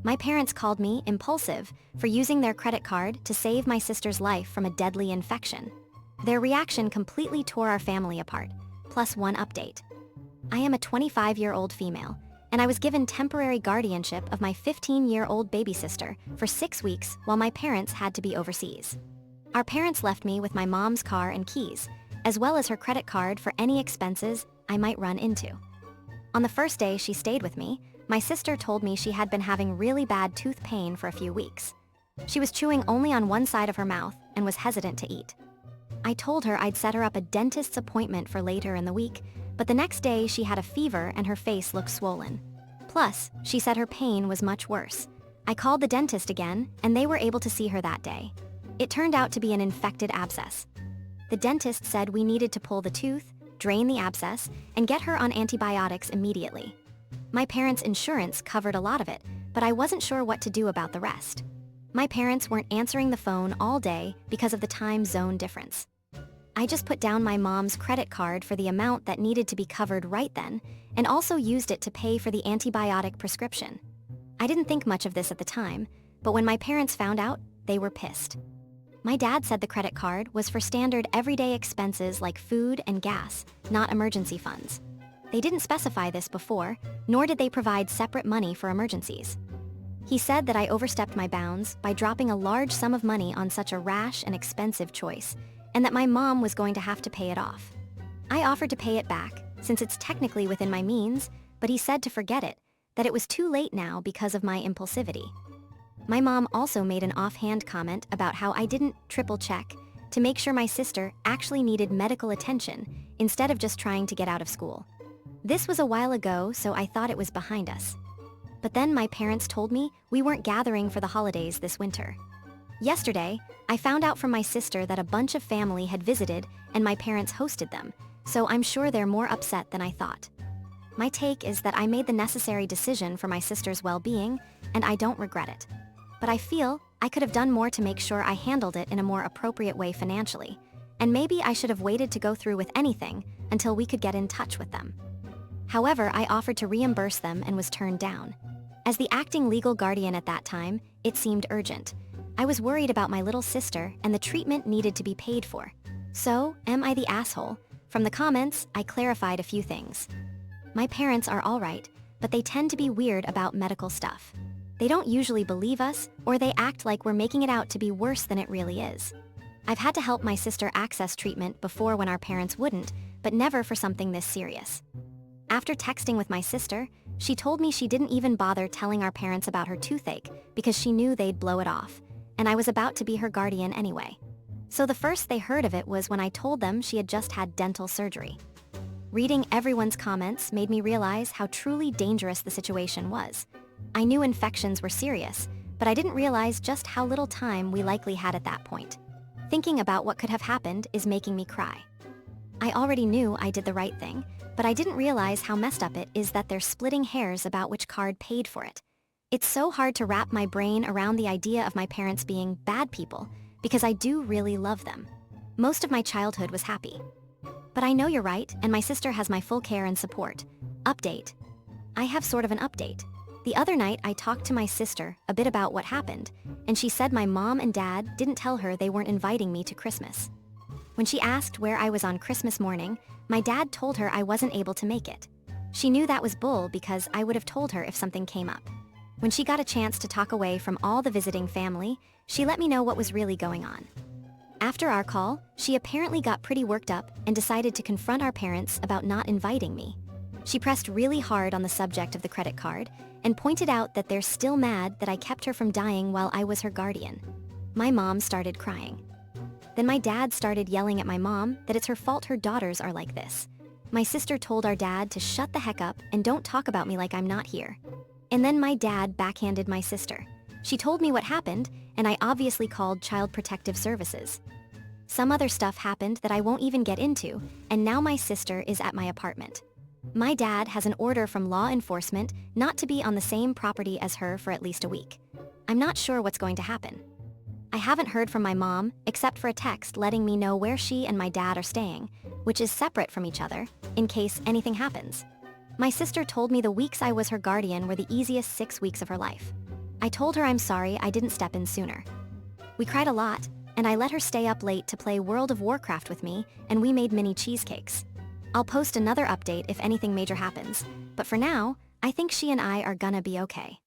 My parents called me impulsive for using their credit card to save my sister's life from a deadly infection. Their reaction completely tore our family apart. Plus one update. I am a 25-year-old female, and I was given temporary guardianship of my 15-year-old baby sister for 6 weeks while my parents had to be overseas. Our parents left me with my mom's car and keys, as well as her credit card for any expenses I might run into. On the first day she stayed with me, my sister told me she had been having really bad tooth pain for a few weeks. She was chewing only on one side of her mouth and was hesitant to eat. I told her I'd set her up a dentist's appointment for later in the week, but the next day she had a fever and her face looked swollen. Plus, she said her pain was much worse. I called the dentist again, and they were able to see her that day. It turned out to be an infected abscess. The dentist said we needed to pull the tooth, drain the abscess, and get her on antibiotics immediately. My parents' insurance covered a lot of it, but I wasn't sure what to do about the rest. My parents weren't answering the phone all day because of the time zone difference. I just put down my mom's credit card for the amount that needed to be covered right then, and also used it to pay for the antibiotic prescription. I didn't think much of this at the time, but when my parents found out, they were pissed. My dad said the credit card was for standard everyday expenses like food and gas, not emergency funds. They didn't specify this before, nor did they provide separate money for emergencies. He said that I overstepped my bounds by dropping a large sum of money on such a rash and expensive choice, and that my mom was going to have to pay it off. I offered to pay it back, since it's technically within my means, but he said to forget it, that it was too late now because of my impulsivity. My mom also made an offhand comment about how I didn't triple check to make sure my sister actually needed medical attention instead of just trying to get out of school. This was a while ago, so I thought it was behind us. But then my parents told me we weren't gathering for the holidays this winter. Yesterday, I found out from my sister that a bunch of family had visited and my parents hosted them, so I'm sure they're more upset than I thought. My take is that I made the necessary decision for my sister's well-being, and I don't regret it. But I feel I could have done more to make sure I handled it in a more appropriate way financially, and maybe I should have waited to go through with anything until we could get in touch with them. However, I offered to reimburse them and was turned down. As the acting legal guardian at that time, it seemed urgent. I was worried about my little sister and the treatment needed to be paid for. So, am I the asshole? From the comments, I clarified a few things. My parents are all right, but they tend to be weird about medical stuff. They don't usually believe us, or they act like we're making it out to be worse than it really is. I've had to help my sister access treatment before when our parents wouldn't, but never for something this serious. After texting with my sister, she told me she didn't even bother telling our parents about her toothache because she knew they'd blow it off, and I was about to be her guardian anyway. So the first they heard of it was when I told them she had just had dental surgery. Reading everyone's comments made me realize how truly dangerous the situation was. I knew infections were serious, but I didn't realize just how little time we likely had at that point. Thinking about what could have happened is making me cry. I already knew I did the right thing, but I didn't realize how messed up it is that they're splitting hairs about which card paid for it. It's so hard to wrap my brain around the idea of my parents being bad people, because I do really love them. Most of my childhood was happy. But I know you're right, and my sister has my full care and support. Update. I have sort of an update. The other night, I talked to my sister a bit about what happened, and she said my mom and dad didn't tell her they weren't inviting me to Christmas. When she asked where I was on Christmas morning, my dad told her I wasn't able to make it. She knew that was bull because I would have told her if something came up. When she got a chance to talk away from all the visiting family, she let me know what was really going on. After our call, she apparently got pretty worked up and decided to confront our parents about not inviting me. She pressed really hard on the subject of the credit card and pointed out that they're still mad that I kept her from dying while I was her guardian. My mom started crying. Then my dad started yelling at my mom that it's her fault her daughters are like this. My sister told our dad to shut the heck up and don't talk about me like I'm not here. And then my dad backhanded my sister. She told me what happened, and I obviously called Child Protective Services. Some other stuff happened that I won't even get into, and now my sister is at my apartment. My dad has an order from law enforcement not to be on the same property as her for at least a week. I'm not sure what's going to happen. I haven't heard from my mom, except for a text letting me know where she and my dad are staying, which is separate from each other, in case anything happens. My sister told me the weeks I was her guardian were the easiest 6 weeks of her life. I told her I'm sorry I didn't step in sooner. We cried a lot, and I let her stay up late to play World of Warcraft with me, and we made mini cheesecakes. I'll post another update if anything major happens, but for now, I think she and I are gonna be okay.